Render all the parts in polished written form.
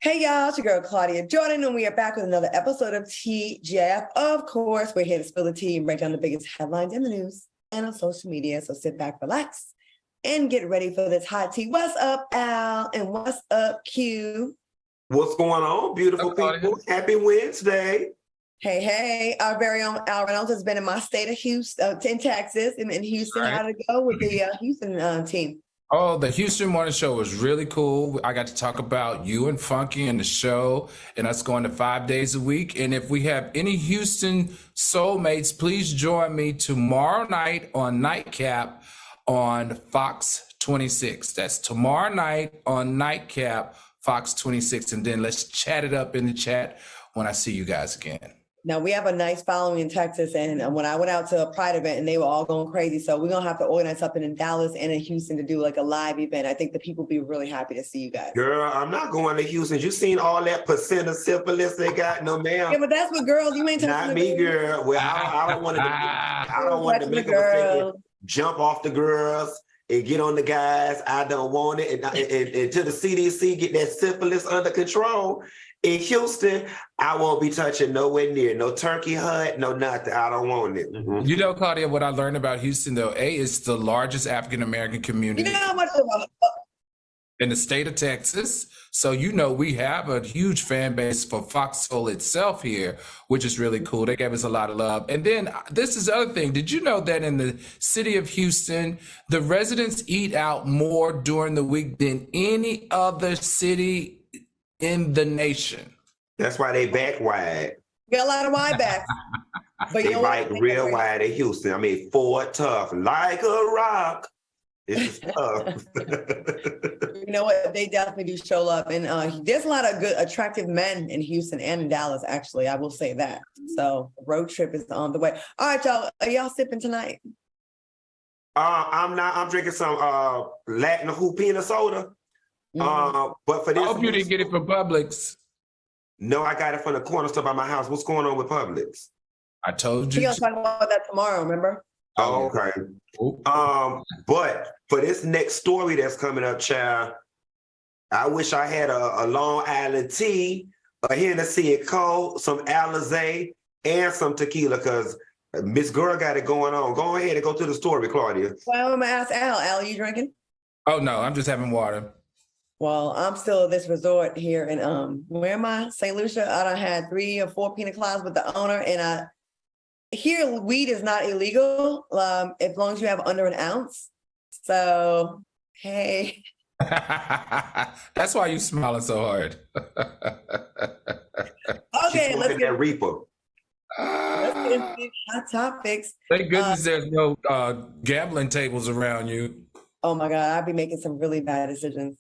Hey y'all, it's your girl Claudia Jordan, and we are back with another episode of TGIF. Of course, we're here to spill the tea and break down the biggest headlines in the news and on social media. So sit back, relax, and get ready for this hot tea. What's up, Al? And what's up, Q? What's going on, beautiful people? Happy Wednesday. Hey, our very own Al Reynolds has been in my state of Houston, in Texas, in Houston. Right. How'd it go with the Houston team? Oh, the Houston Morning Show was really cool. I got to talk about you and Funky and the show and us going to 5 days a week. And if we have any Houston soulmates, please join me tomorrow night on Nightcap on Fox 26. That's tomorrow night on Nightcap, Fox 26. And then let's chat it up in the chat when I see you guys again. Now, we have a nice following in Texas, and when I went out to a Pride event, and they were all going crazy, so we're going to have to organize something in Dallas and in Houston to do like a live event. I think the people will be really happy to see you guys. Girl, I'm not going to Houston. You seen all that percent of syphilis they got? No, ma'am. Yeah, but that's what girls, you ain't Not me, girl. Well, I don't want to make them jump off the girls and get on the guys. I don't want it. And until the CDC get that syphilis under control, in Houston, I won't be touching nowhere near no turkey hut, no nothing. I don't want it. Mm-hmm. You know, Claudia, what I learned about Houston, though, it's the largest African-American community in the state of Texas. So, we have a huge fan base for FOXSOUL itself here, which is really cool. They gave us a lot of love. And then this is the other thing. Did you know that in the city of Houston, the residents eat out more during the week than any other city in the nation? That's why they back wide. Got a lot of wide backs. But they like real wide in Houston. I mean, Ford tough, like a rock. It's tough. You know what? They definitely do show up. And there's a lot of good, attractive men in Houston and in Dallas, actually. I will say that. So road trip is on the way. All right, y'all. Are y'all sipping tonight? I'm not. I'm drinking some Latin hoopina soda. But for this, I hope you didn't get it from Publix. No, I got it from the corner store by my house. What's going on with Publix? I told you. We're gonna talk about that tomorrow. Remember? Oh, okay. But for this next story that's coming up, child, I wish I had a Long Island tea, a Hennessy and Coke, some Alizé, and some tequila, because Miss Girl got it going on. Go ahead and go to the story, Claudia. Well, I'm gonna ask Al. Al, are you drinking? Oh no, I'm just having water. Well, I'm still at this resort here in where am I? St. Lucia. I done had 3 or 4 pina coladas with the owner, and here weed is not illegal as long as you have under an ounce. So, hey. That's why you smiling so hard. Okay, let's get that Reaper. Let's get into hot topics. Thank goodness there's no gambling tables around you. Oh my God, I'd be making some really bad decisions.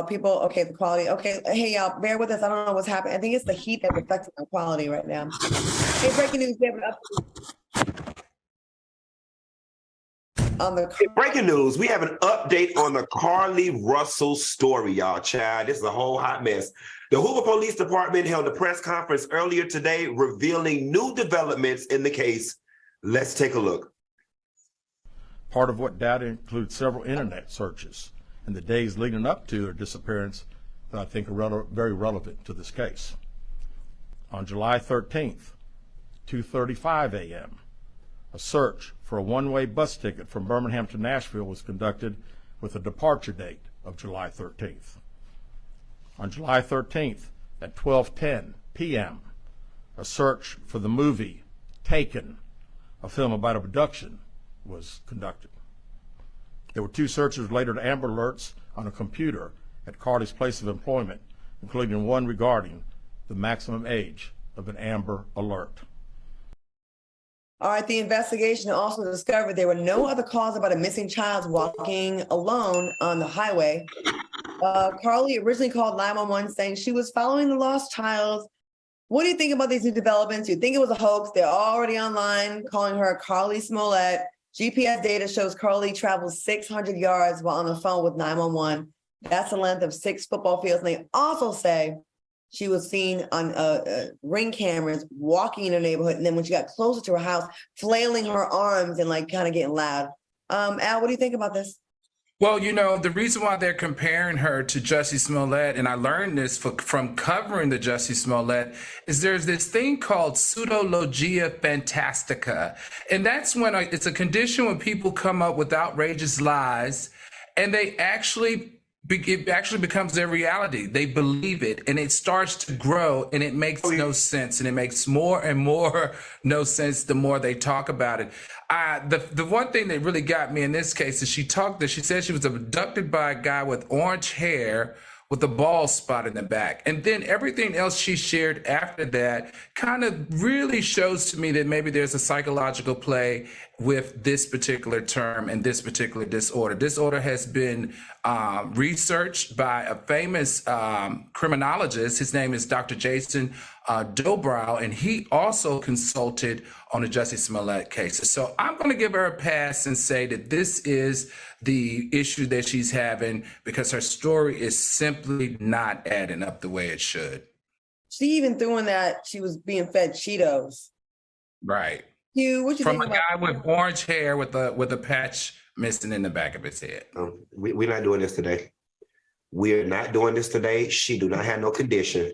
People, okay, the quality. Okay, hey y'all, bear with us. I don't know what's happening. I think it's the heat that's affecting our quality right now. Hey, breaking news. Breaking news. We have an update on the Carlee Russell story, y'all. Child, this is a whole hot mess. The Hoover Police Department held a press conference earlier today revealing new developments in the case. Let's take a look. Part of what data includes several internet searches in the days leading up to her disappearance that I think are very relevant to this case. On July 13th, 2:35 a.m., a search for a one-way bus ticket from Birmingham to Nashville was conducted with a departure date of July 13th. On July 13th at 12:10 p.m., a search for the movie Taken, a film about abduction, was conducted. There were 2 searches related to Amber Alerts on a computer at Carlee's place of employment, including one regarding the maximum age of an Amber Alert. All right, the investigation also discovered there were no other calls about a missing child walking alone on the highway. Carlee originally called 911 saying she was following the lost child. What do you think about these new developments? You think it was a hoax? They're already online calling her Carlee Smollett. GPS data shows Carlee traveled 600 yards while on the phone with 911. That's the length of 6 football fields. And they also say she was seen on ring cameras walking in her neighborhood. And then when she got closer to her house, flailing her arms and like kind of getting loud. Al, what do you think about this? Well, the reason why they're comparing her to Jussie Smollett, and I learned this from covering the Jussie Smollett, is there's this thing called pseudologia fantastica. And that's when it's a condition when people come up with outrageous lies and they it actually becomes their reality. They believe it and it starts to grow and it makes no sense. And it makes more and more no sense the more they talk about it. The one thing that really got me in this case is she said she was abducted by a guy with orange hair with a bald spot in the back. And then everything else she shared after that kind of really shows to me that maybe there's a psychological play with this particular term and this particular disorder. Disorder has been researched by a famous criminologist. His name is Dr. Jason Dobrow, and he also consulted on the Jussie Smollett cases. So I'm going to give her a pass and say that this is the issue that she's having because her story is simply not adding up the way it should. She even threw in that she was being fed Cheetos. Right. Hugh, what you From think a guy with orange hair with a patch missing in the back of his head. We're not doing this today. We're not doing this today. She do not have no condition.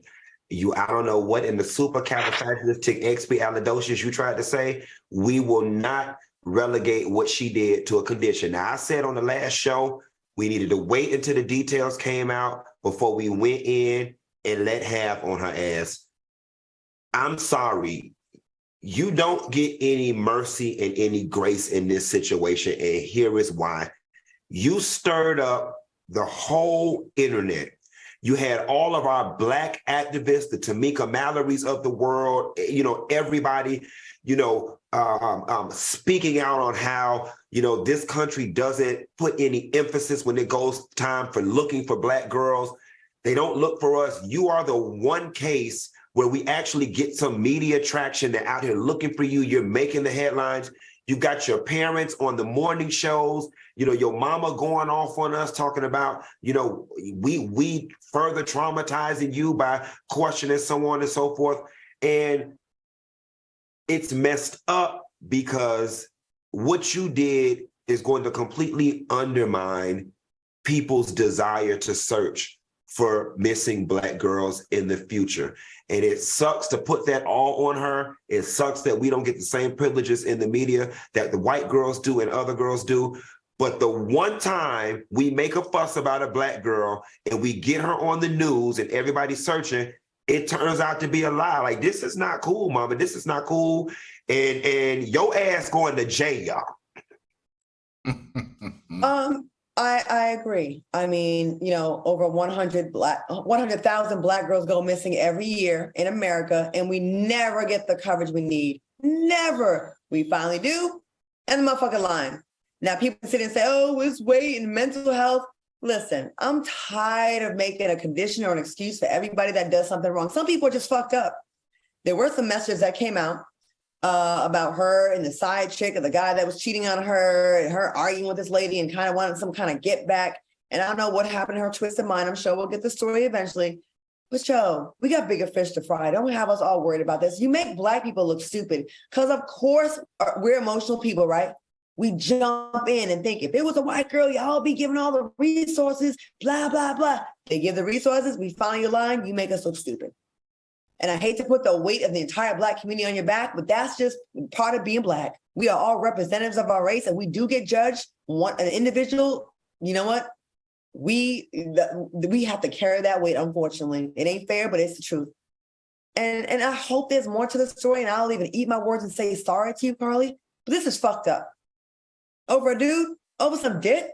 I don't know what in the supercalifragilisticexpialidocious you tried to say. We will not relegate what she did to a condition. Now, I said on the last show, we needed to wait until the details came out before we went in and let half on her ass. I'm sorry. You don't get any mercy and any grace in this situation, and here is why. You stirred up the whole internet. You had all of our Black activists, the Tamika Mallorys of the world, everybody, speaking out on how, this country doesn't put any emphasis when it goes time for looking for Black girls. They don't look for us. You are the one case where we actually get some media traction. They're out here looking for you. You're making the headlines. You got your parents on the morning shows, your mama going off on us talking about, we further traumatizing you by questioning so on and so forth. And it's messed up because what you did is going to completely undermine people's desire to search for missing Black girls in the future. And it sucks to put that all on her. It sucks that we don't get the same privileges in the media that the white girls do and other girls do. But the one time we make a fuss about a Black girl and we get her on the news and everybody's searching, it turns out to be a lie. Like, this is not cool, mama. This is not cool. And your ass going to jail, y'all. I agree. I mean, over 100,000 Black girls go missing every year in America, and we never get the coverage we need. Never. We finally do, and the motherfucking line. Now people sit and say, "Oh, it's weight and mental health." Listen, I'm tired of making a condition or an excuse for everybody that does something wrong. Some people are just fucked up. There were some messages that came out about her and the side chick of the guy that was cheating on her and her arguing with this lady and kind of wanted some kind of get back. And I don't know what happened to her twisted mind. I'm sure we'll get the story eventually. But we got bigger fish to fry. Don't have us all worried about this. You make Black people look stupid because, of course, we're emotional people, right? We jump in and think if it was a white girl, y'all be giving all the resources, blah, blah, blah. They give the resources. We follow your line. You make us look stupid. And I hate to put the weight of the entire Black community on your back, but that's just part of being Black. We are all representatives of our race, and we do get judged. An individual, you know what? We have to carry that weight, unfortunately. It ain't fair, but it's the truth. And I hope there's more to the story, and I'll even eat my words and say sorry to you, Carlee. But this is fucked up. Over a dude? Over some dick?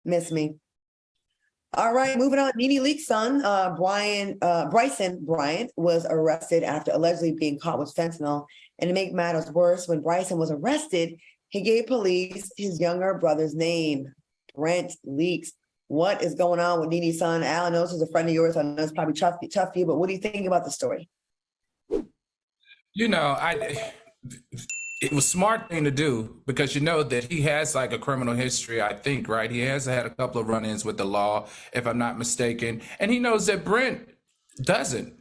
Miss me. All right, moving on. Nene Leakes' son, Bryson Bryant, was arrested after allegedly being caught with fentanyl. And to make matters worse, when Bryson was arrested, he gave police his younger brother's name, Brent Leakes. What is going on with Nene's son? Alan knows he's a friend of yours. I know it's probably tough for you, but what do you think about the story? It was a smart thing to do because that he has like a criminal history, I think, right? He has had a couple of run-ins with the law, if I'm not mistaken. And he knows that Brent doesn't.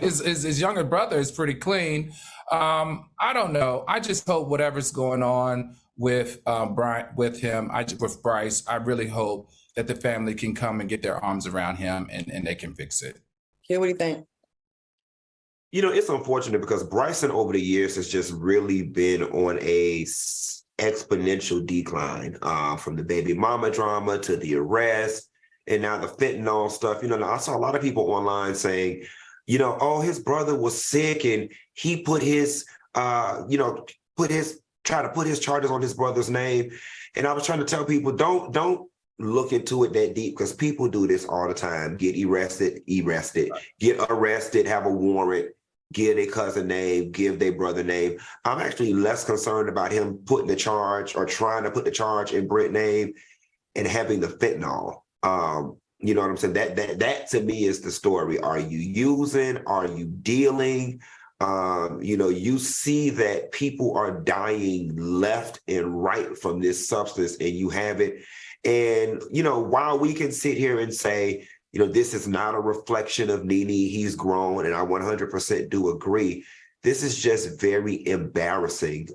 His younger brother is pretty clean. I don't know. I just hope whatever's going on with with Bryce. I really hope that the family can come and get their arms around him and they can fix it. Q, what do you think? You know, it's unfortunate because Bryson over the years has just really been on a exponential decline, from the baby mama drama to the arrest and now the fentanyl stuff. You know, I saw a lot of people online saying, you know, oh, his brother was sick and he put his, try to put his charges on his brother's name. And I was trying to tell people, don't look into it that deep, because people do this all the time. Get arrested, get arrested, have a warrant, give their cousin name, give their brother name. I'm actually less concerned about him putting the charge or trying to put the charge in Britt's name and having the fentanyl. You know what I'm saying? That to me is the story. Are you using? Are you dealing? You see that people are dying left and right from this substance, and you have it. And, you know, while we can sit here and say, you know, this is not a reflection of Nene, he's grown, and I 100% do agree, this is just very embarrassing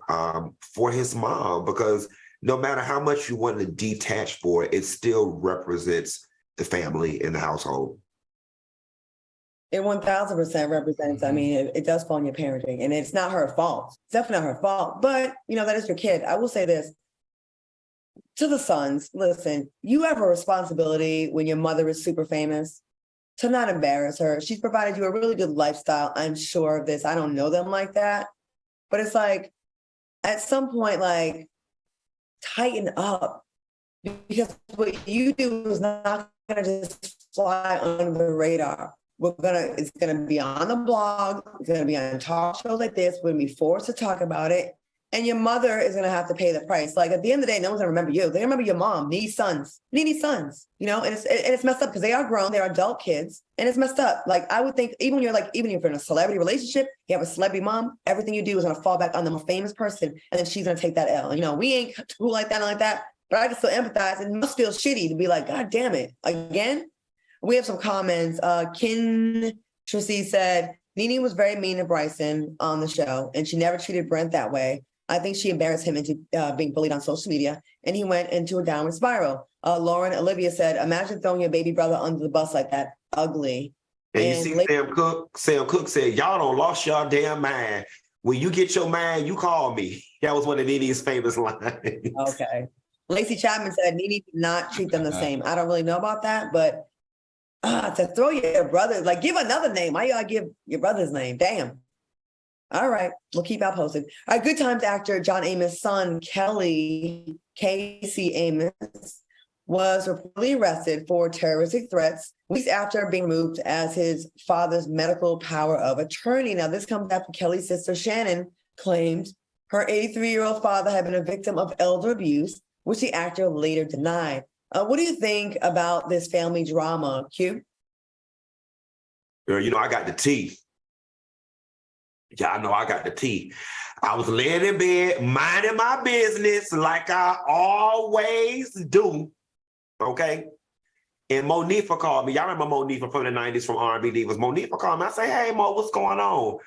for his mom, because no matter how much you want to detach for it, it still represents the family and the household. It 1000% represents, I mean, it does fall on your parenting, and it's not her fault. It's definitely not her fault, but, you know, that is your kid. I will say this to the sons, listen, you have a responsibility when your mother is super famous to not embarrass her. She's provided you a really good lifestyle. I'm sure of this. I don't know them like that, but it's like, at some point, like, tighten up, because what you do is not going to just fly under the radar. It's going to be on the blog. It's going to be on talk shows like this. We're going to be forced to talk about it. And your mother is going to have to pay the price. Like, at the end of the day, no one's going to remember you. They remember your mom, Nene's sons, you know, and it's messed up because they are grown. They're adult kids, and it's messed up. Like, I would think even if you're in a celebrity relationship, you have a celebrity mom, everything you do is going to fall back on the more famous person. And then she's going to take that L. You know, we ain't cool like that. But I can still empathize. It must feel shitty to be like, God damn it. Again, we have some comments. Kin Tracy said, Nene was very mean to Bryson on the show, and she never treated Brent that way. I think she embarrassed him into being bullied on social media, and he went into a downward spiral. Lauren Olivia said, imagine throwing your baby brother under the bus like that. Ugly. And you see Sam Cook said, y'all don't lost y'all damn mind. When you get your mind, you call me. That was one of Nene's famous lines. Okay. Lacey Chapman said, Nene did not treat them the same. I don't really know about that, but to throw your brother, like, give another name. Why y'all give your brother's name? Damn. All right, we'll keep out posted. All right, Good Times actor John Amos' son, Casey Amos, was reportedly arrested for terroristic threats weeks after being removed as his father's medical power of attorney. Now, this comes after Kelly's sister, Shannon, claimed her 83-year-old father had been a victim of elder abuse, which the actor later denied. What do you think about this family drama, Q? Girl, you know, I got the tea. Y'all know I got the tea. I was laying in bed, minding my business like I always do, okay? And Monifa called me. Y'all remember Monifa from the 90s from R&B Divas? Monifa called me. I say, hey, Mo, what's going on?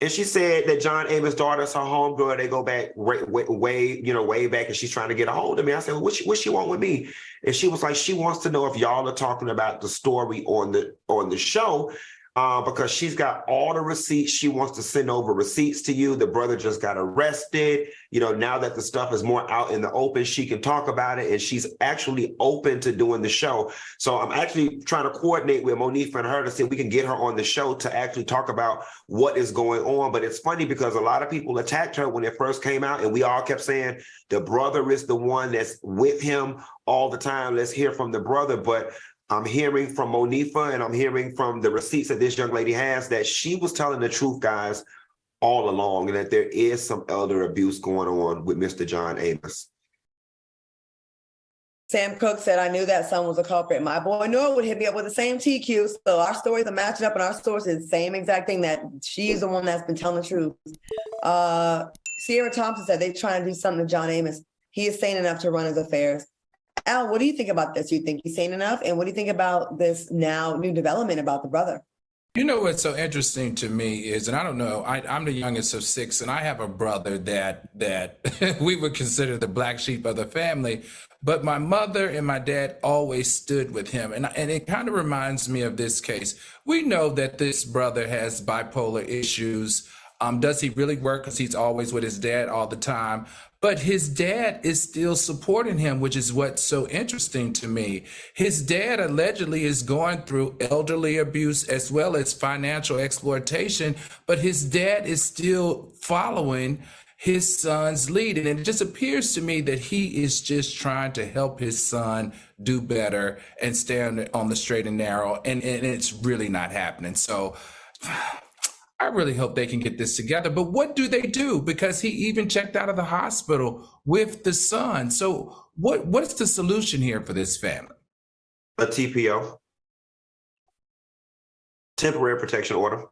And she said that John Amos' daughter's her homegirl. They go back way back, and she's trying to get a hold of me. I said, well, what she want with me? And she was like, she wants to know if y'all are talking about the story on the show. Because she's got all the receipts. She wants to send over receipts to you. The brother just got arrested. You know, now that the stuff is more out in the open, she can talk about it, and she's actually open to doing the show. So I'm actually trying to coordinate with Monifa and her to see if we can get her on the show to actually talk about what is going on. But it's funny because a lot of people attacked her when it first came out, and we all kept saying the brother is the one that's with him all the time. Let's hear from the brother. But I'm hearing from Monifa, and I'm hearing from the receipts that this young lady has, that she was telling the truth, guys, all along, and that there is some elder abuse going on with Mr. John Amos. Sam Cook said, I knew that son was a culprit. My boy Noah would hit me up with the same TQ. So our stories are matching up, and our sources, the same exact thing, that she's the one that's been telling the truth. Sierra Thompson said they're trying to do something to John Amos. He is sane enough to run his affairs. Al, what do you think about this? Do you think he's sane enough? And what do you think about this now new development about the brother? You know what's so interesting to me is, and I don't know, I'm the youngest of six, and I have a brother that we would consider the black sheep of the family. But my mother and my dad always stood with him, and it kind of reminds me of this case. We know that this brother has bipolar issues. Does he really work? Because he's always with his dad all the time. But his dad is still supporting him, which is what's so interesting to me. His dad allegedly is going through elderly abuse as well as financial exploitation, but his dad is still following his son's lead. And it just appears to me that he is just trying to help his son do better and stay on the straight and narrow. And it's really not happening. So I really hope they can get this together. But what do they do? Because he even checked out of the hospital with the son. So what's the solution here for this family? A TPO, temporary protection order.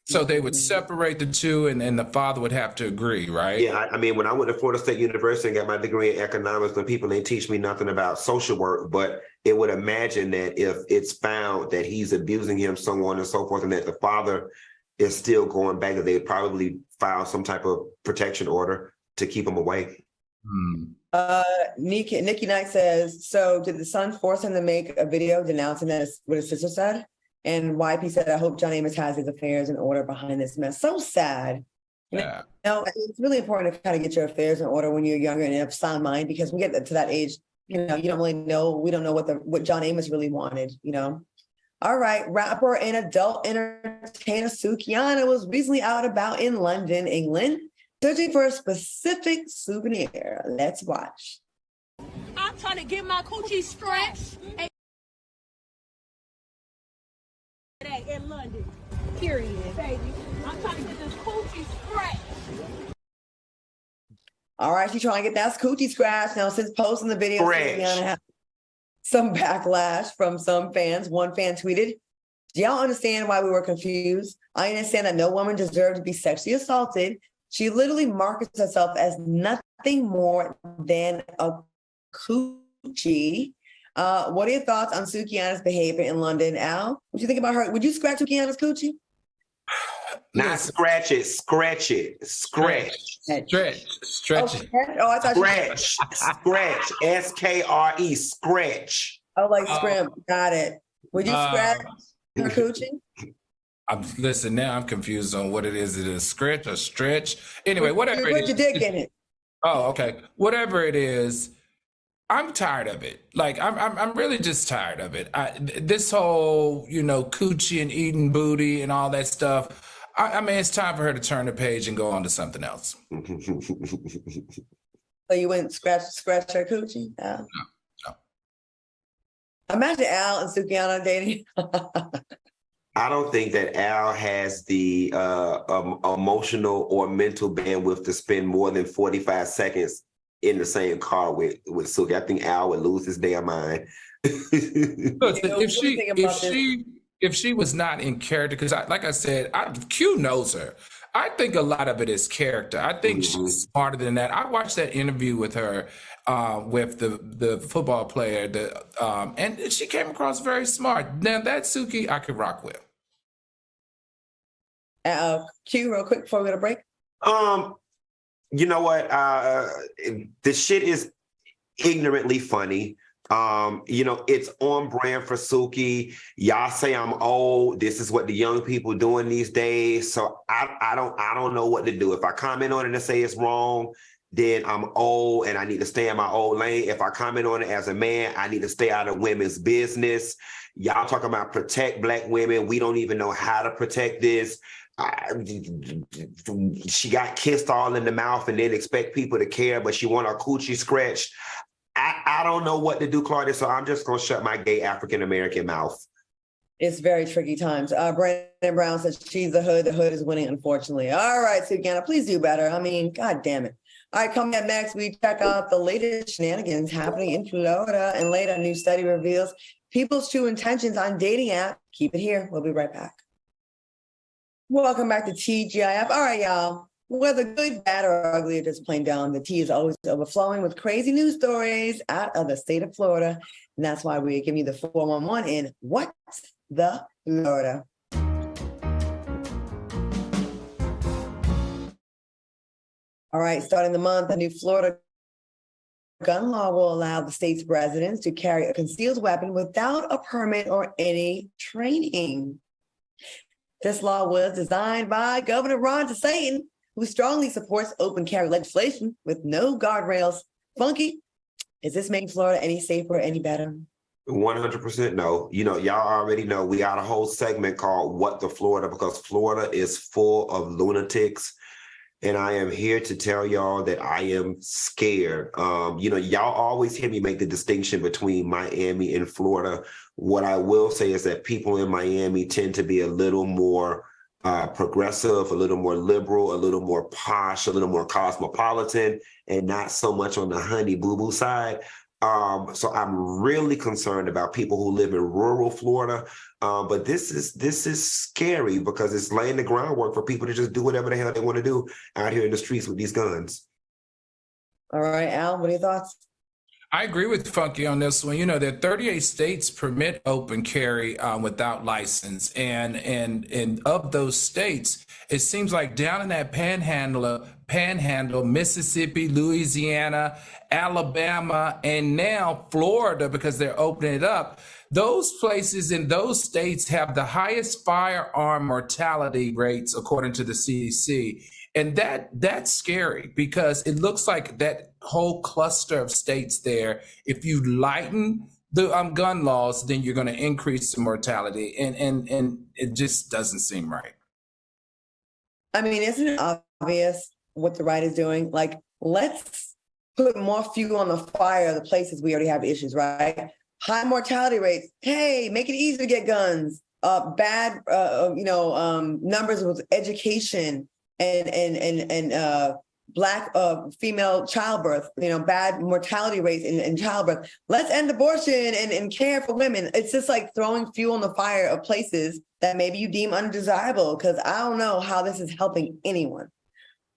So they would separate the two, and the father would have to agree, right? Yeah, I mean, when I went to Florida State University and got my degree in economics, when people didn't teach me nothing about social work, but it would imagine that if it's found that he's abusing him, so on and so forth, and that the father is still going back, that they'd probably file some type of protection order to keep him away. Nikki Knight says, so did the son force him to make a video denouncing that what his sister said? And YP said, I hope John Amos has his affairs in order behind this mess. So sad. Yeah. It's really important to kind of get your affairs in order when you're younger and have sound mind, because we get to that age, you don't really know. We don't know what John Amos really wanted, All right, rapper and adult entertainer Sukihana was recently out about in London, England, searching for a specific souvenir. Let's watch. I'm trying to get my coochie stretched in London. Period, baby. I'm trying to get this coochie stretched. All right, she's trying to get that coochie scratch. Now, since posting the video, Sukihana had some backlash from some fans. One fan tweeted, do y'all understand why we were confused? I understand that no woman deserved to be sexually assaulted. She literally markets herself as nothing more than a coochie. What are your thoughts on Sukihana's behavior in London, Al? What do you think about her? Would you scratch Sukihana's coochie? Not scratch it, scratch it, scratch. Stretch it. Oh, I thought Scratch, S-K-R-E, scratch. Oh, like scrimp. Got it. Would you scratch her coochie? Listen, now I'm confused on what it is. Is it a scratch or stretch? Anyway, whatever it is. Put your dick in it. Oh, okay. Whatever it is, I'm tired of it. Like, I'm really just tired of it. This whole, coochie and eating booty and all that stuff. I mean, it's time for her to turn the page and go on to something else. So you wouldn't scratch her coochie? No. Imagine Al and Sukihana dating. I don't think that Al has the emotional or mental bandwidth to spend more than 45 seconds in the same car with Suki. I think Al would lose his damn mind. If she was not in character, because like I said, Q knows her. I think a lot of it is character. I think she's smarter than that. I watched that interview with her, with the football player, and she came across very smart. Now that Suki, I could rock with. Q, real quick before we go to break. You know what? The shit is ignorantly funny. It's on brand for Suki. Y'all say I'm old. This is what the young people doing these days. So I don't know what to do. If I comment on it and say it's wrong, then I'm old and I need to stay in my old lane. If I comment on it as a man, I need to stay out of women's business. Y'all talking about protect Black women. We don't even know how to protect this. She got kissed all in the mouth and didn't expect people to care, but she want her coochie scratched. I don't know what to do, Claudia, so I'm just going to shut my gay African-American mouth. It's very tricky times. Brandon Brown says she's the hood. The hood is winning, unfortunately. All right, Sukihana, please do better. I mean, God damn it. All right, coming up next, we check out the latest shenanigans happening in Florida, and later a new study reveals people's true intentions on dating apps. Keep it here. We'll be right back. Welcome back to TGIF. All right, y'all. Whether good, bad, or ugly, or just plain dumb, the tea is always overflowing with crazy news stories out of the state of Florida. And that's why we're giving you the 411 in What's the Florida? All right, starting the month, a new Florida gun law will allow the state's residents to carry a concealed weapon without a permit or any training. This law was designed by Governor Ron DeSantis, who strongly supports open carry legislation with no guardrails. Funky, is this making Florida any safer, any better? 100% no. You know, y'all already know we got a whole segment called What the Florida, because Florida is full of lunatics. And I am here to tell y'all that I am scared. You know, y'all always hear me make the distinction between Miami and Florida. What I will say is that people in Miami tend to be a little more progressive, a little more liberal, a little more posh, a little more cosmopolitan, and not so much on the honey boo-boo side. So I'm really concerned about people who live in rural Florida. But this is scary because it's laying the groundwork for people to just do whatever the hell they want to do out here in the streets with these guns. All right, Al, what are your thoughts? I agree with Funky on this one. You know, that 38 states permit open carry without license. And of those states, it seems like down in that panhandle, Mississippi, Louisiana, Alabama, and now Florida, because they're opening it up, those places in those states have the highest firearm mortality rates, according to the CDC. And that's scary because it looks like that whole cluster of states there, if you lighten the gun laws, then you're going to increase the mortality. And it just doesn't seem right. I mean, isn't it obvious what the right is doing? Like, let's put more fuel on the fire of the places we already have issues, right? High mortality rates. Hey, make it easy to get guns. Bad, numbers with education and Black female childbirth, bad mortality rates in childbirth. Let's end abortion and care for women. It's just like throwing fuel on the fire of places that maybe you deem undesirable, because I don't know how this is helping anyone.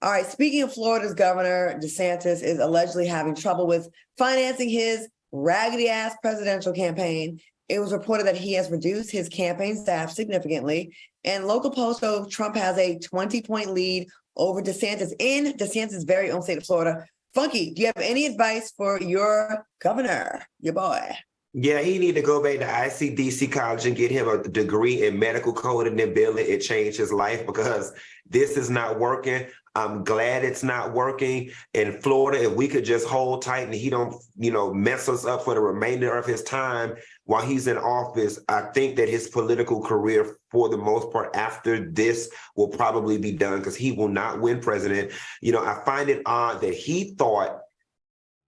All right, speaking of Florida's Governor DeSantis is allegedly having trouble with financing his raggedy-ass presidential campaign. It was reported that he has reduced his campaign staff significantly, and local polls show Trump has a 20-point lead over DeSantis in DeSantis' very own state of Florida. Funky, do you have any advice for your governor, your boy? Yeah, he need to go back to ICDC college and get him a degree in medical code and then build it. It changed his life, because this is not working. I'm glad it's not working. In Florida, if we could just hold tight and he don't, mess us up for the remainder of his time while he's in office, I think that his political career, for the most part, after this will probably be done, because he will not win president. I find it odd that he thought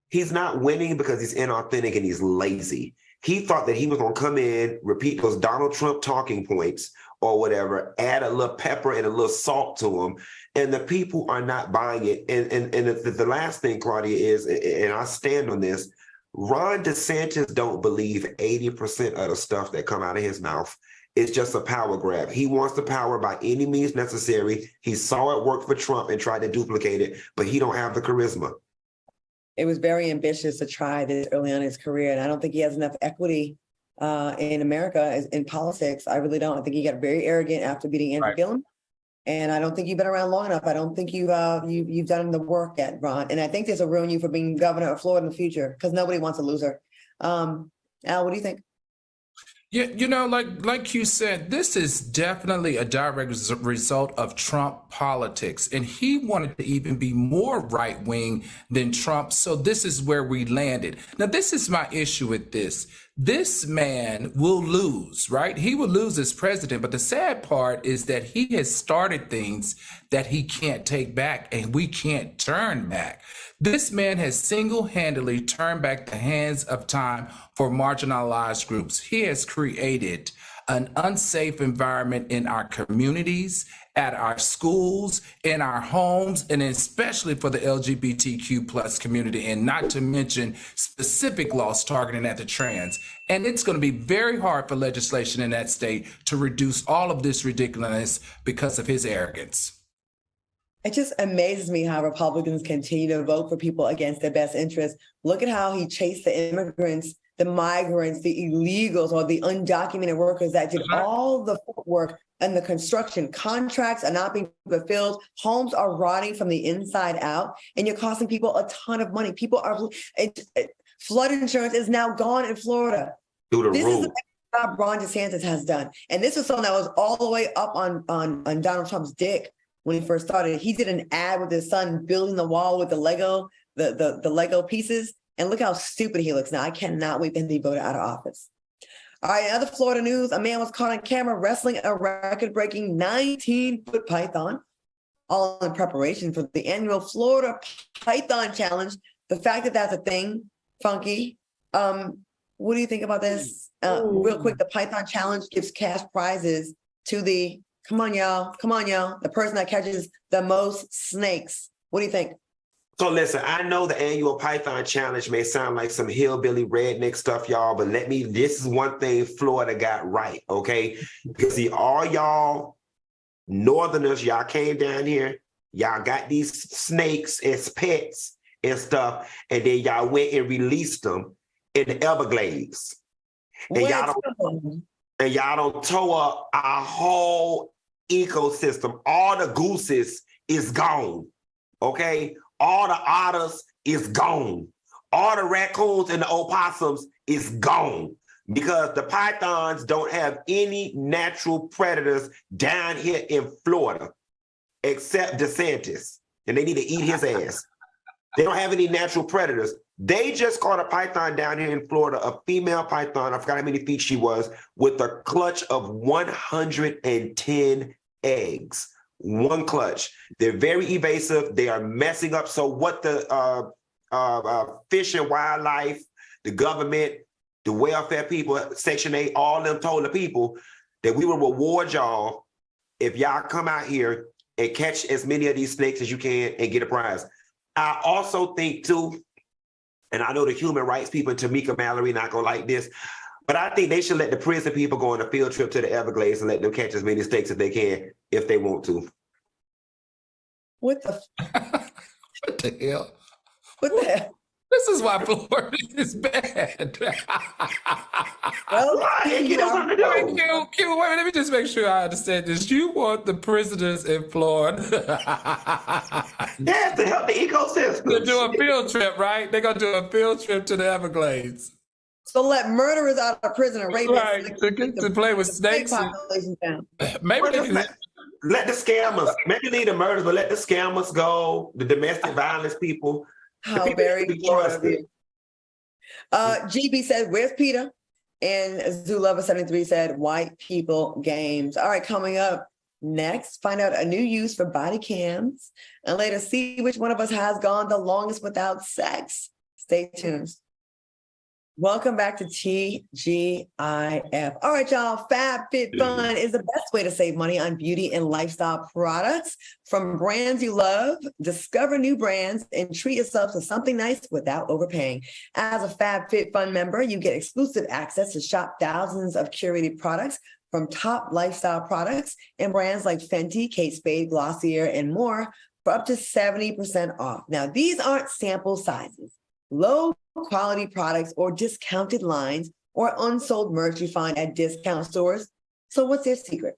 he's not winning because he's inauthentic and he's lazy. He thought that he was going to come in, repeat those Donald Trump talking points or whatever, add a little pepper and a little salt to them, and the people are not buying it. And the last thing, Claudia, is, and I stand on this, Ron DeSantis don't believe 80% of the stuff that come out of his mouth. It's just a power grab. He wants the power by any means necessary. He saw it work for Trump and tried to duplicate it, but he don't have the charisma. It was very ambitious to try this early on in his career, and I don't think he has enough equity in America in politics. I really don't. I think he got very arrogant after beating Andrew Gillum, and I don't think you've been around long enough. I don't think you've done the work yet, Ron. And I think this will ruin you for being governor of Florida in the future, because nobody wants a loser. Al, what do you think? Yeah, like you said, this is definitely a direct result of Trump politics. And he wanted to even be more right-wing than Trump. So this is where we landed. Now, this is my issue with this. This man will lose, right? He will lose as president. But the sad part is that he has started things that he can't take back and we can't turn back. This man has single-handedly turned back the hands of time for marginalized groups. He has created an unsafe environment in our communities, at our schools, in our homes, and especially for the LGBTQ plus community, and not to mention specific laws targeting at the trans. And it's going to be very hard for legislation in that state to reduce all of this ridiculousness because of his arrogance. It just amazes me how Republicans continue to vote for people against their best interests. Look at how he chased the immigrants, the migrants, the illegals, or the undocumented workers that did all the work and the construction. Contracts are not being fulfilled. Homes are rotting from the inside out, and you're costing people a ton of money. Flood insurance is now gone in Florida. Through the roof. Is the job Ron DeSantis has done. And this was something that was all the way up on Donald Trump's dick when he first started. He did an ad with his son building the wall with the Lego, the Lego pieces. And look how stupid he looks now. I cannot wait for him to be voted out of office. All right, other Florida news. A man was caught on camera wrestling a record-breaking 19-foot python, all in preparation for the annual Florida Python Challenge. The fact that that's a thing, Funky. What do you think about this? Real quick, the Python Challenge gives cash prizes to the, come on, y'all, the person that catches the most snakes. What do you think? So listen, I know the annual Python Challenge may sound like some hillbilly redneck stuff, y'all, but this is one thing Florida got right, okay? Because see, all y'all Northerners, y'all came down here, y'all got these snakes as pets and stuff, and then y'all went and released them in the Everglades. And y'all don't tow up our whole ecosystem. All the gooses is gone, okay? All the otters is gone. All the raccoons and the opossums is gone because the pythons don't have any natural predators down here in Florida except DeSantis, and they need to eat his ass. They don't have any natural predators. They just caught a python down here in Florida, a female python, I forgot how many feet she was, with a clutch of 110 eggs. One clutch. They're very evasive. They are messing up. So what the Fish and Wildlife, the government, the welfare people, Section 8, all them told the people that we will reward y'all if y'all come out here and catch as many of these snakes as you can and get a prize. I also think too, and I know the human rights people, Tamika Mallory, not gonna like this, but I think they should let the prison people go on a field trip to the Everglades and let them catch as many snakes as they can if they want to. What the hell? What the hell? This is why Florida is bad. Well, Q, let me just make sure I understand this. You want the prisoners in Florida to help the ecosystem. To do a field trip, right? They're going to do a field trip to the Everglades. So let murderers out of prison and rapists right, to play with snakes. Maybe let the scammers, maybe leave the murders, but let the scammers go, the domestic violence people. How very trusted. GB said, where's Peter? And Zulova73 said, white people games. All right, coming up next, find out a new use for body cams and later see which one of us has gone the longest without sex. Stay tuned. Welcome back to TGIF. All right, y'all. FAB-FIT-FUN is the best way to save money on beauty and lifestyle products from brands you love. Discover new brands and treat yourself to something nice without overpaying. As a FAB-FIT-FUN member, you get exclusive access to shop thousands of curated products from top lifestyle products and brands like Fenty, Kate Spade, Glossier, and more for up to 70% off. Now, these aren't sample sizes. Low quality products or discounted lines or unsold merch you find at discount stores. So what's their secret?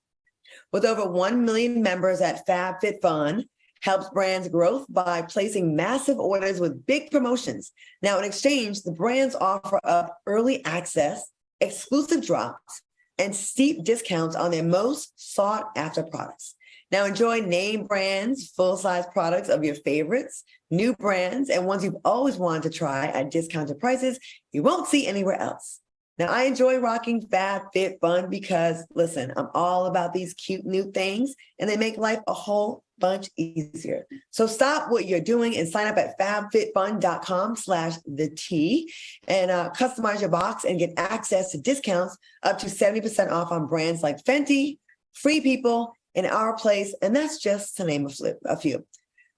With over 1 million members at FAB-FIT-FUN helps brands growth by placing massive orders with big promotions. Now, in exchange, the brands offer up early access, exclusive drops, and steep discounts on their most sought after products. Now enjoy name brands, full-size products of your favorites, new brands, and ones you've always wanted to try at discounted prices you won't see anywhere else. Now, I enjoy rocking FAB-FIT-FUN because, listen, I'm all about these cute new things, and they make life a whole bunch easier. So stop what you're doing and sign up at fabfitfun.com/the-T and customize your box and get access to discounts up to 70% off on brands like Fenty, Free People, in Our Place, and that's just to name a few.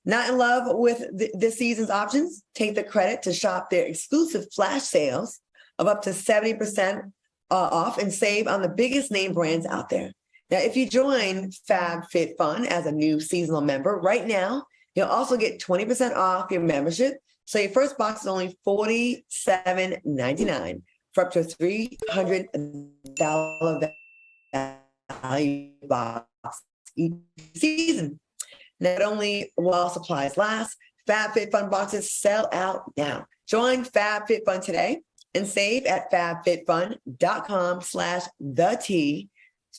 Not in love with this season's options? Take the credit to shop their exclusive flash sales of up to 70% off and save on the biggest name brands out there. Now, if you join FAB-FIT-FUN as a new seasonal member right now, you'll also get 20% off your membership. So your first box is only $47.99 for up to $300 value. value box each season. Not only while supplies last, FAB-FIT-FUN boxes sell out now. Join FAB-FIT-FUN today and save at fabfitfun.com/the-T.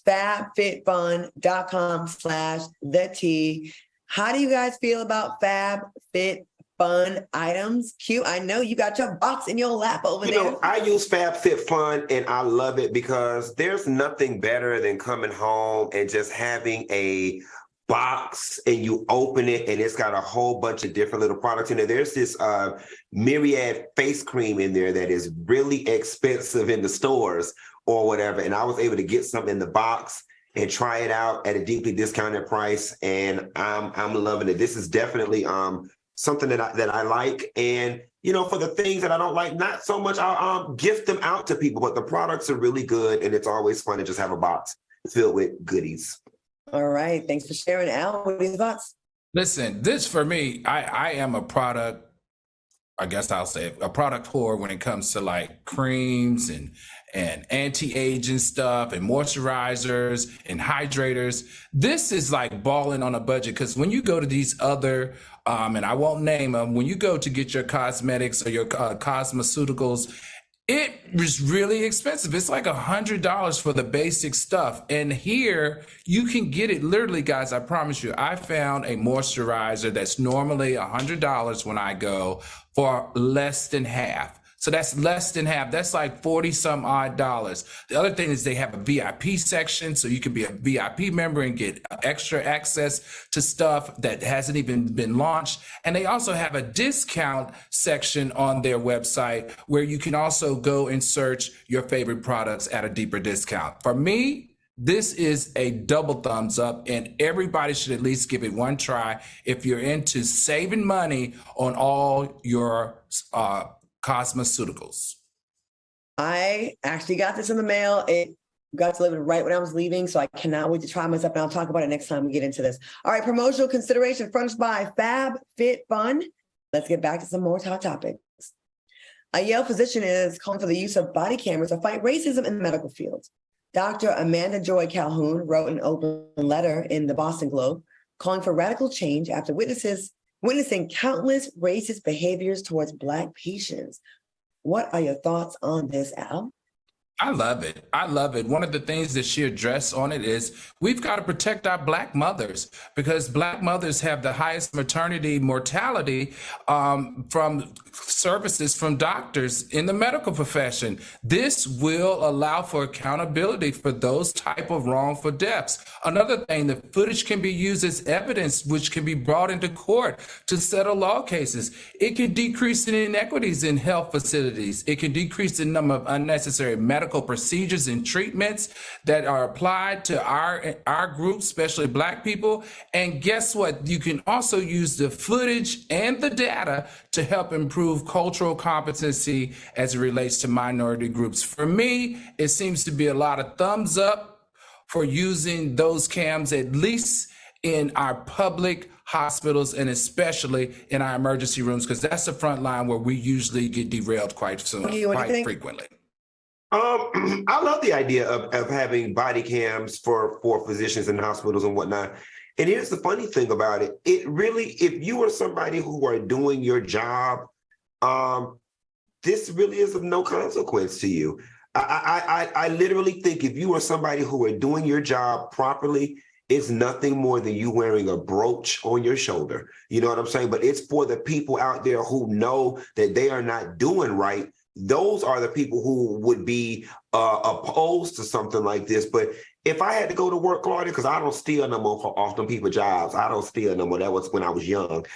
fabfitfun.com/the-T. How do you guys feel about FAB-FIT-FUN items? Q, I know you got your box in your lap over there. You know, I use FAB-FIT-FUN and I love it because there's nothing better than coming home and just having a box and you open it and it's got a whole bunch of different little products in there. There's this myriad face cream in there that is really expensive in the stores or whatever. And I was able to get something in the box and try it out at a deeply discounted price. And I'm loving it. This is definitely something that I like. And, you know, for the things that I don't like, not so much, I'll gift them out to people, but the products are really good. And it's always fun to just have a box filled with goodies. All right. Thanks for sharing. Al, what are your thoughts? Listen, this for me, I am a product, I guess I'll say a product whore when it comes to like creams and anti-aging stuff and moisturizers and hydrators. This is like balling on a budget because when you go to these other, and I won't name them, when you go to get your cosmetics or your cosmeceuticals, it was really expensive. It's like $100 for the basic stuff. And here you can get it literally, guys, I promise you, I found a moisturizer that's normally $100 when I go for less than half. So that's less than half. That's like 40 some odd dollars. The other thing is they have a VIP section, so you can be a VIP member and get extra access to stuff that hasn't even been launched. And they also have a discount section on their website where you can also go and search your favorite products at a deeper discount. For me, this is a double thumbs up, and everybody should at least give it one try if you're into saving money on all your cosmeceuticals. I actually got this in the mail. It got delivered right when I was leaving, so I cannot wait to try myself, and I'll talk about it next time we get into this. All right, promotional consideration furnished by FAB-FIT-FUN. Let's get back to some more hot topics. A Yale physician is calling for the use of body cameras to fight racism in the medical field. Dr. Amanda Joy Calhoun wrote an open letter in the Boston Globe calling for radical change after witnessing countless racist behaviors towards Black patients. What are your thoughts on this, Al? I love it. I love it. One of the things that she addressed on it is we've got to protect our Black mothers because Black mothers have the highest maternity mortality from services from doctors in the medical profession. This will allow for accountability for those type of wrongful deaths. Another thing, the footage can be used as evidence, which can be brought into court to settle law cases. It can decrease the inequities in health facilities. It can decrease the number of unnecessary medical procedures and treatments that are applied to our group, especially Black people. And guess what? You can also use the footage and the data to help improve cultural competency as it relates to minority groups. For me, it seems to be a lot of thumbs up for using those cams, at least in our public hospitals and especially in our emergency rooms, because that's the front line where we usually get derailed quite frequently. I love the idea of having body cams for physicians in hospitals and whatnot. And here's the funny thing about it. It really, if you are somebody who are doing your job, this really is of no consequence to you. I literally think if you are somebody who are doing your job properly, it's nothing more than you wearing a brooch on your shoulder. You know what I'm saying? But it's for the people out there who know that they are not doing right. Those are the people who would be opposed to something like this. But if I had to go to work, Claudia, because I don't steal no more off them people's jobs. I don't steal no more. That was when I was young.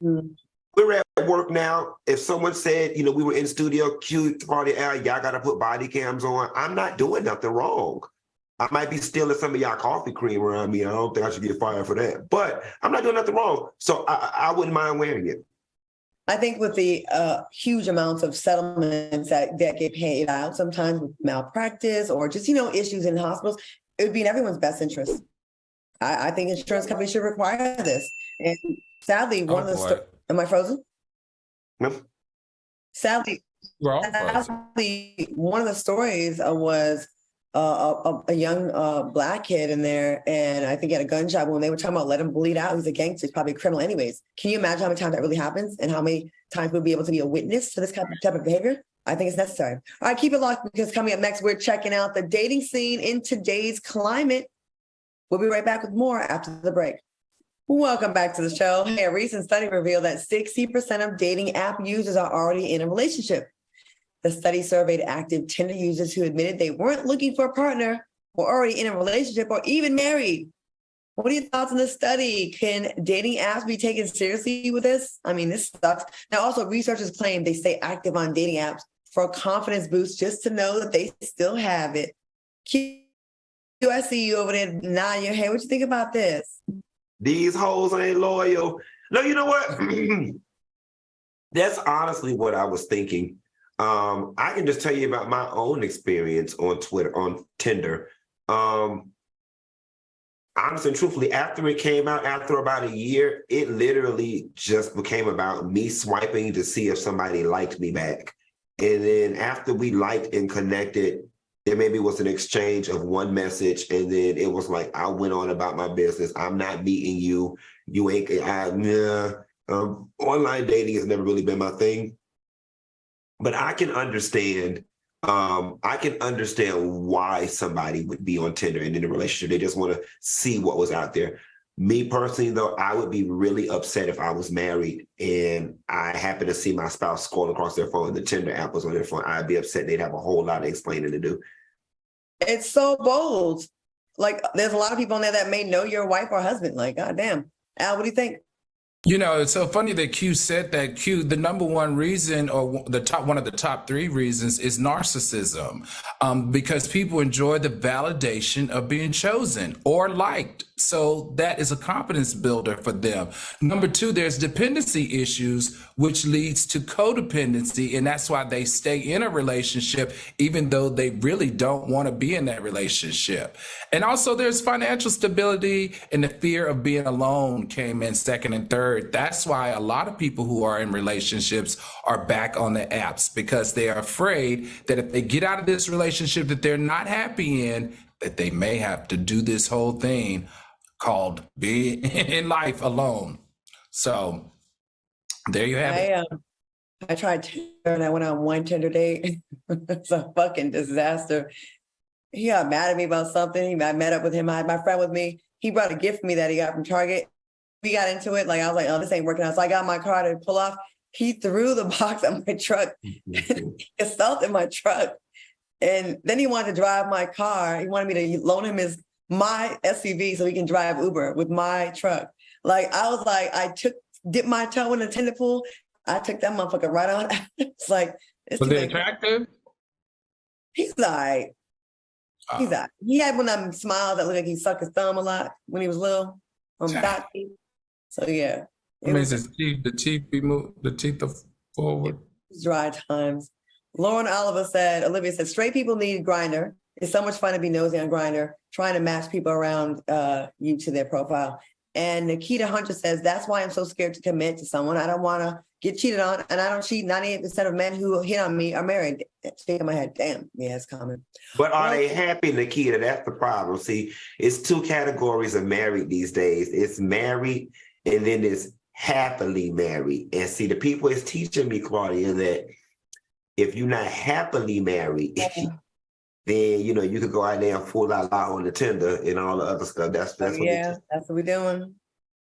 Mm. We're at work now. If someone said, you know, we were in studio, Q, Claudia, y'all got to put body cams on. I'm not doing nothing wrong. I might be stealing some of y'all coffee cream around me. I don't think I should get fired for that. But I'm not doing nothing wrong. So I wouldn't mind wearing it. I think with the huge amounts of settlements that get paid out, sometimes with malpractice or just, you know, issues in hospitals, it would be in everyone's best interest. I think insurance companies should require this. And sadly, am I frozen? No. Sadly, one of the stories was a young black kid in there, and I think he had a gunshot wound. They were talking about let him bleed out. He's a gangster. He's probably a criminal anyways. Can you imagine how many times that really happens and how many times we'll be able to be a witness to this type of behavior? I think it's necessary. All right, keep it locked because coming up next, we're checking out the dating scene in today's climate. We'll be right back with more after the break. Welcome back to the show. Hey, a recent study revealed that 60% of dating app users are already in a relationship. The study surveyed active Tinder users who admitted they weren't looking for a partner, were already in a relationship, or even married. What are your thoughts on this study? Can dating apps be taken seriously with this? I mean, this sucks. Now, also, researchers claim they stay active on dating apps for a confidence boost just to know that they still have it. Q, I see you over there, Naya. Hey, what you think about this? These hoes ain't loyal. No, you know what? That's honestly what I was thinking. I can just tell you about my own experience on Tinder. Honestly and truthfully, after it came out, after about a year, it literally just became about me swiping to see if somebody liked me back. And then after we liked and connected, there maybe was an exchange of one message, and then it was like, I went on about my business. I'm not meeting you. You ain't, online dating has never really been my thing. But I can understand why somebody would be on Tinder and in a relationship. They just want to see what was out there. Me personally, though, I would be really upset if I was married and I happened to see my spouse scroll across their phone and the Tinder app was on their phone. I'd be upset. They'd have a whole lot of explaining to do. It's so bold. Like, there's a lot of people on there that may know your wife or husband. Like, goddamn. Al, what do you think? You know, it's so funny that Q said that. Q, the number one reason, or one of the top three reasons, is narcissism, because people enjoy the validation of being chosen or liked. So that is a confidence builder for them. Number two, there's dependency issues, which leads to codependency. And that's why they stay in a relationship, even though they really don't want to be in that relationship. And also there's financial stability, and the fear of being alone came in second and third. That's why a lot of people who are in relationships are back on the apps, because they are afraid that if they get out of this relationship that they're not happy in, that they may have to do this whole thing called being in life alone. So there you have it. I tried Tinder and I went on one Tinder date. It's a fucking disaster. He got mad at me about something. I met up with him. I had my friend with me. He brought a gift for me that he got from Target. We got into it. Like, I was like, oh, this ain't working out. So I got my car to pull off. He threw the box on my truck. It felt in my truck. And then he wanted to drive my car. He wanted me to loan him my SUV so he can drive Uber with my truck. Like, I was like, dipped my toe in the Tinder pool. I took that motherfucker right on. It's like, it's was he attractive? He's all right. He's all right. He had one of them smiles that looked like he sucked his thumb a lot when he was little. So yeah. It means the teeth be moved, the teeth are forward. Dry times. Olivia said, straight people need Grindr. It's so much fun to be nosy on Grindr, trying to match people around you to their profile. And Nikita Hunter says, that's why I'm so scared to commit to someone. I don't want to get cheated on, and I don't cheat. 98% of men who hit on me are married. Shaking my head. Damn. Yeah, it's common. But are they happy, Nikita? That's the problem. See, it's two categories of married these days. It's married, and then it's happily married. And see, the people is teaching me, Claudia, that if you're not happily married, then you could go out there and fool out loud on the Tinder and all the other stuff. That's what we're doing.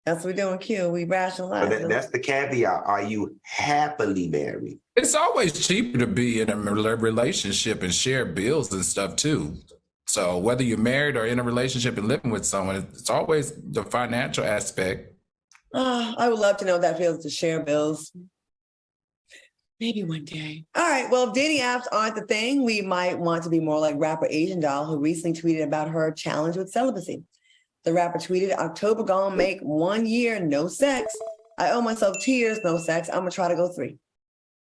That's what we're doing, Q. We rationalize. That's the caveat. Are you happily married? It's always cheaper to be in a relationship and share bills and stuff too. So whether you're married or in a relationship and living with someone, it's always the financial aspect. I would love to know what that feels to share bills. Maybe one day. All right. Well, if dating apps aren't the thing, we might want to be more like rapper Asian Doll, who recently tweeted about her challenge with celibacy. The rapper tweeted, October gonna make 1 year, no sex. I owe myself 2 years, no sex. I'm gonna try to go 3.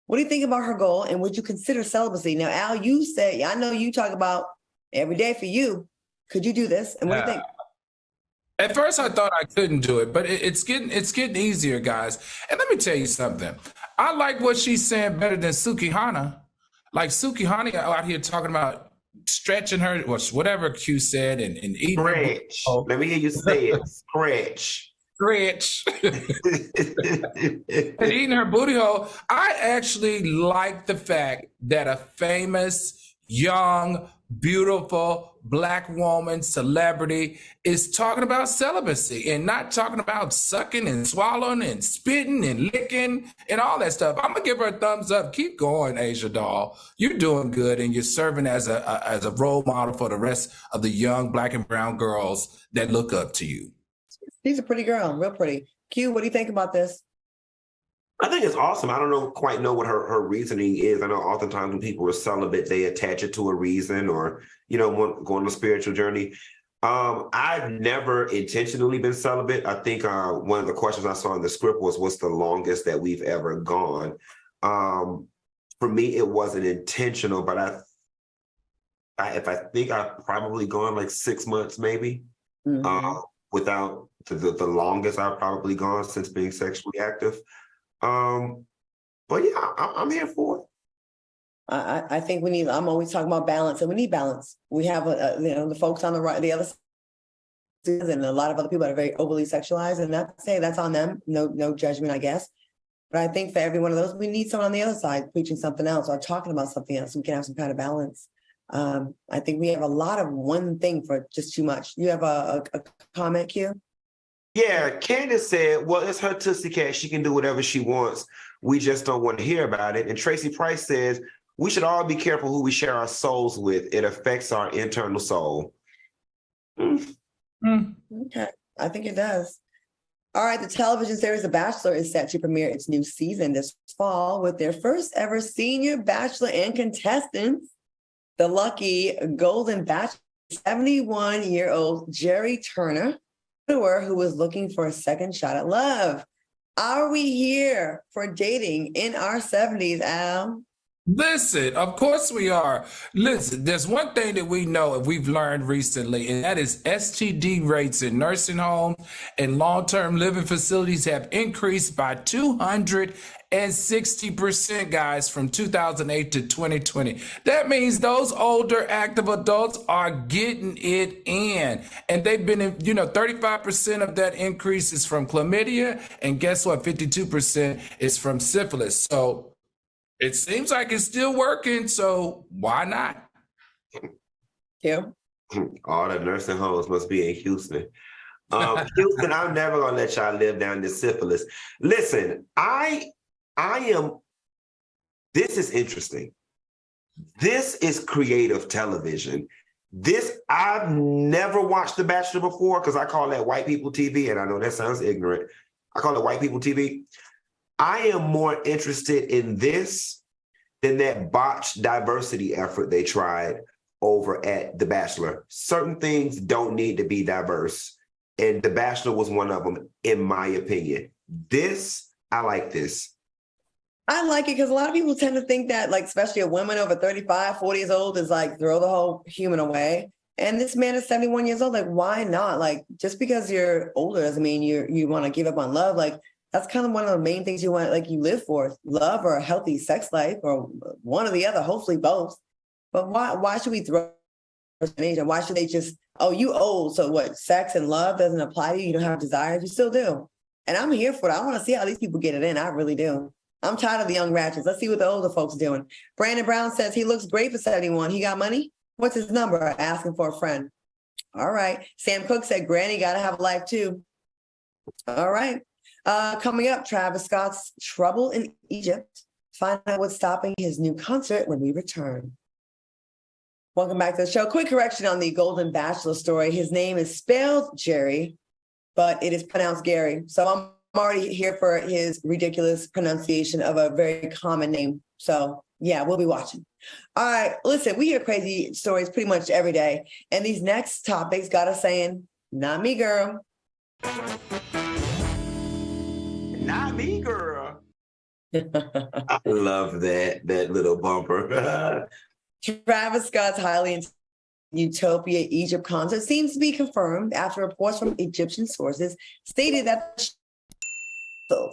What do you think about her goal? And would you consider celibacy? Now, Al, you said, I know you talk about every day for you. Could you do this? And what do you think? At first, I thought I couldn't do it, but it's getting easier, guys. And let me tell you something. I like what she's saying better than Sukihana. Like Sukihana out here talking about stretching her, whatever Q said, and eating Stretch. her. Let me hear you say it. Stretch. Stretch. And eating her booty hole. I actually like the fact that a famous, young, beautiful Black woman celebrity is talking about celibacy and not talking about sucking and swallowing and spitting and licking and all that stuff. I'm gonna give her a thumbs up. Keep going, Asia Doll. You're doing good, and you're serving as a role model for the rest of the young Black and brown girls that look up to you. She's a pretty girl, real pretty. Q, what do you think about this? I think it's awesome. I don't quite know what her reasoning is. I know oftentimes when people are celibate, they attach it to a reason or, go on a spiritual journey. I've never intentionally been celibate. I think one of the questions I saw in the script was, what's the longest that we've ever gone? For me, it wasn't intentional, but I think I've probably gone like 6 months, maybe, without the longest I've probably gone since being sexually active. But yeah, I'm here for it. I think we need, I'm always talking about balance, and we need balance. We have, the folks on the right, the other side, and a lot of other people that are very overly sexualized, and not to say that's on them, no judgment, I guess. But I think for every one of those, we need someone on the other side preaching something else or talking about something else. So we can have some kind of balance. I think we have a lot of one thing for just too much. You have a comment, Q? Yeah, Candace said, well, it's her Tootsie Cat. She can do whatever she wants. We just don't want to hear about it. And Tracy Price says, we should all be careful who we share our souls with. It affects our internal soul. Okay, I think it does. All right, the television series The Bachelor is set to premiere its new season this fall with their first ever senior Bachelor and contestants. The lucky Golden Bachelor, 71-year-old Jerry Turner, who was looking for a second shot at love. Are we here for dating in our 70s, Al? Listen, of course we are. Listen, there's one thing that we know and we've learned recently, and that is STD rates in nursing homes and long-term living facilities have increased by 260%, guys, from 2008 to 2020. That means those older active adults are getting it in. And they've been in, 35% of that increase is from chlamydia. And guess what? 52% is from syphilis. So it seems like it's still working. So why not? Yeah. All the nursing homes must be in Houston. Houston, I'm never going to let y'all live down this syphilis. Listen, this is interesting. This is creative television. I've never watched The Bachelor before because I call that white people TV, and I know that sounds ignorant. I call it white people TV. I am more interested in this than that botched diversity effort they tried over at The Bachelor. Certain things don't need to be diverse, and The Bachelor was one of them, in my opinion. I like this. I like it because a lot of people tend to think that, like, especially a woman over 35, 40 years old is like, throw the whole human away. And this man is 71 years old. Like, why not? Like, just because you're older doesn't mean you want to give up on love. Like, that's kind of one of the main things you want, like, you live for, love or a healthy sex life or one or the other, hopefully both. But why should we throw an age? And why should they just, oh, you old, so what, sex and love doesn't apply to you? You don't have desires? You still do. And I'm here for it. I want to see how these people get it in. I really do. I'm tired of the young ratchets. Let's see what the older folks are doing. Brandon Brown says he looks great for 71. He got money? What's his number? Asking for a friend. All right. Sam Cook said, Granny got to have a life too. All right. Coming up, Travis Scott's Trouble in Egypt. Find out what's stopping his new concert when we return. Welcome back to the show. Quick correction on the Golden Bachelor story. His name is spelled Jerry, but it is pronounced Gary. So I'm already here for his ridiculous pronunciation of a very common name. So yeah, we'll be watching. All right, listen, we hear crazy stories pretty much every day. And these next topics got us saying, not me, girl. Not me, girl. I love that little bumper. Travis Scott's highly Utopia Egypt concert seems to be confirmed after reports from Egyptian sources stated that the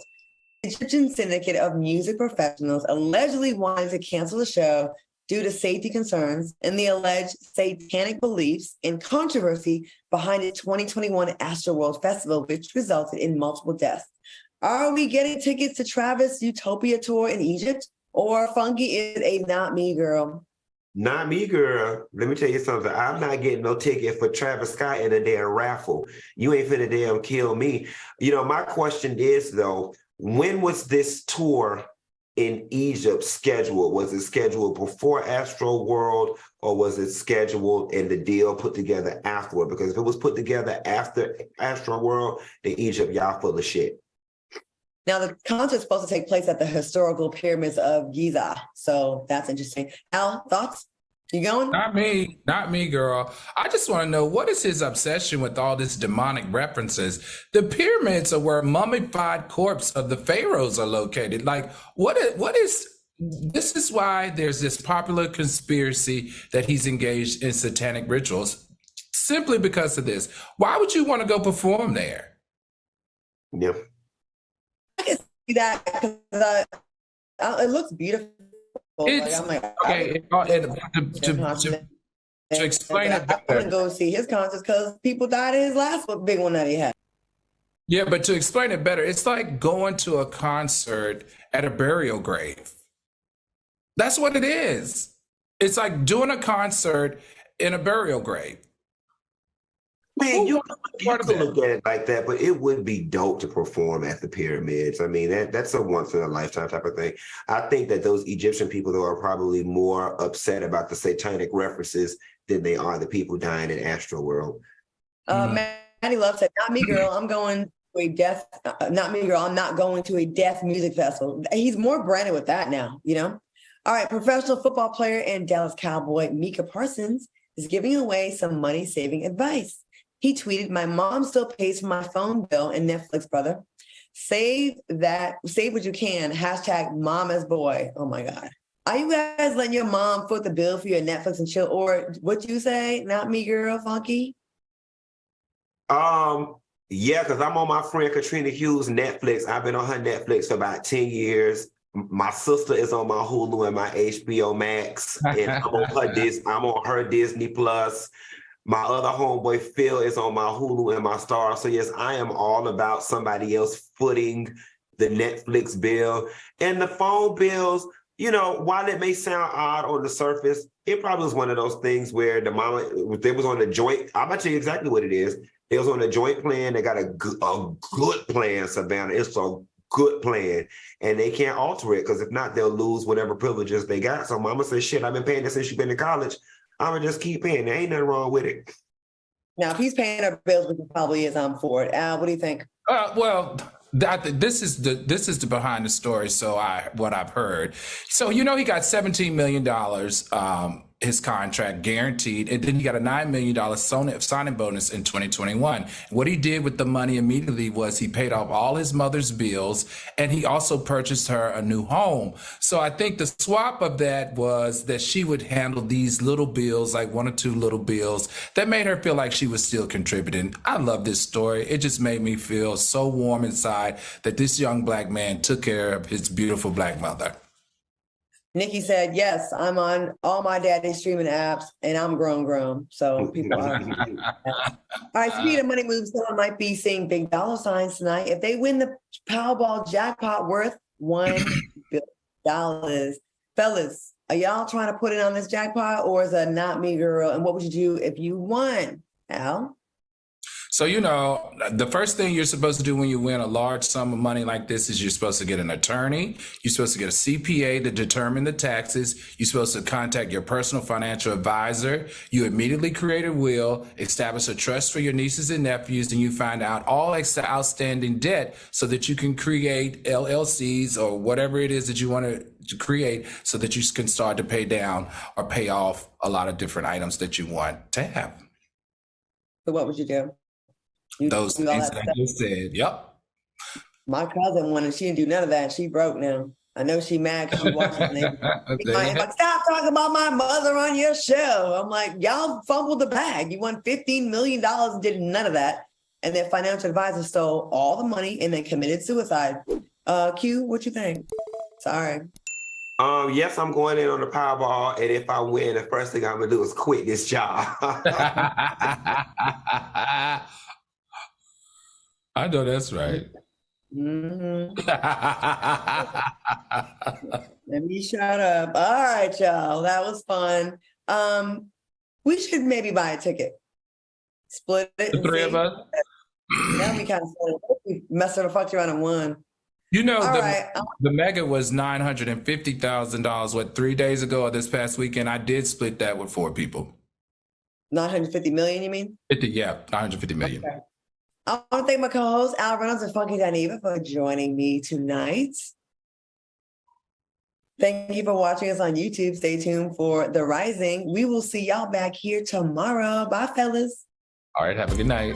Egyptian syndicate of music professionals allegedly wanted to cancel the show due to safety concerns and the alleged satanic beliefs and controversy behind the 2021 Astroworld Festival, which resulted in multiple deaths. Are we getting tickets to Travis' Utopia tour in Egypt? Or Funky is a not me girl? Not me, girl. Let me tell you something. I'm not getting no ticket for Travis Scott in a damn raffle. You ain't finna damn kill me. You know, my question is, though, when was this tour in Egypt scheduled? Was it scheduled before Astro World, or was it scheduled and the deal put together afterward? Because if it was put together after Astro World, then Egypt, y'all full of shit. Now, the concert's supposed to take place at the historical pyramids of Giza. So that's interesting. Al, thoughts? You going? Not me, girl. I just want to know, what is his obsession with all this demonic references? The pyramids are where mummified corpses of the pharaohs are located. Like, what is this is why there's this popular conspiracy that he's engaged in satanic rituals, simply because of this. Why would you want to go perform there? Yeah. I can see that because it looks beautiful. It's, I'm like, okay, to explain it better. I wouldn't go see his concerts because people died in his last big one that he had. Yeah, but to explain it better, it's like going to a concert at a burial grave. That's what it is. It's like doing a concert in a burial grave. Man, you could look at it like that, but it would be dope to perform at the pyramids. I mean, that's a once-in-a-lifetime type of thing. I think that those Egyptian people, though, are probably more upset about the satanic references than they are the people dying in Astro World. Maddie Love said, not me, girl. I'm going to a death, not me, girl. I'm not going to a death music festival. He's more branded with that now, you know? All right, professional football player and Dallas Cowboy Micah Parsons is giving away some money-saving advice. He tweeted, "My mom still pays for my phone bill and Netflix, brother. Save what you can. Hashtag mama's boy." Oh my God. Are you guys letting your mom foot the bill for your Netflix and chill? Or what you say? Not me, girl, Funky? Yeah, because I'm on my friend Katrina Hughes' Netflix. I've been on her Netflix for about 10 years. My sister is on my Hulu and my HBO Max. And I'm on her Disney Plus. My other homeboy, Phil, is on my Hulu and my Star. So, yes, I am all about somebody else footing the Netflix bill. And the phone bills, you know, while it may sound odd on the surface, it probably was one of those things where the mama, they was on the joint. I'll tell you exactly what it is. They was on a joint plan. They got a good plan, Savannah. It's a good plan. And they can't alter it because if not, they'll lose whatever privileges they got. So mama says, shit, I've been paying this since you've been in college. I'm going to just keep paying. There ain't nothing wrong with it. Now, if he's paying our bills, which he probably is, I'm for it. Al, what do you think? Well, this is the behind the story. So what I've heard. So, you know, he got $17 million, his contract guaranteed, and then he got a $9 million signing bonus in 2021. What he did with the money immediately was he paid off all his mother's bills, and he also purchased her a new home. So I think the swap of that was that she would handle these little bills, like one or two little bills, that made her feel like she was still contributing. I love this story. It just made me feel so warm inside that this young Black man took care of his beautiful Black mother. Nikki said, yes, I'm on all my daddy's streaming apps and I'm grown. So people are. All right, speaking of money moves, someone might be seeing big dollar signs tonight. If they win the Powerball jackpot worth $1 billion. Fellas, are y'all trying to put it on this jackpot or is it not me, girl? And what would you do if you won, Al? So, you know, the first thing you're supposed to do when you win a large sum of money like this is you're supposed to get an attorney. You're supposed to get a CPA to determine the taxes. You're supposed to contact your personal financial advisor. You immediately create a will, establish a trust for your nieces and nephews, and you find out all outstanding debt so that you can create LLCs or whatever it is that you want to create so that you can start to pay down or pay off a lot of different items that you want to have. So what would you do? Those things that I just said. Yep. My cousin won and she didn't do none of that. She broke now. I know she mad because she watching it. Like, stop talking about my mother on your show. I'm like, y'all fumbled the bag. You won $15 million and did none of that. And their financial advisor stole all the money and then committed suicide. Q, what you think? Sorry. Yes, I'm going in on the Powerball, and if I win, the first thing I'm gonna do is quit this job. I know that's right. Mhm. Let me shut up. All right, y'all. That was fun. We should maybe buy a ticket. Split it. The three of us. That'd be kind of fun. We messed up, fucked around and won. You know, All the, right. the mega was $950,000, what, 3 days ago or this past weekend? I did split that with 4 people. 950 million, you mean? 950 million. Okay. I want to thank my co-hosts, Al Reynolds and Funky Dineva, for joining me tonight. Thank you for watching us on YouTube. Stay tuned for The Rising. We will see y'all back here tomorrow. Bye, fellas. All right, have a good night.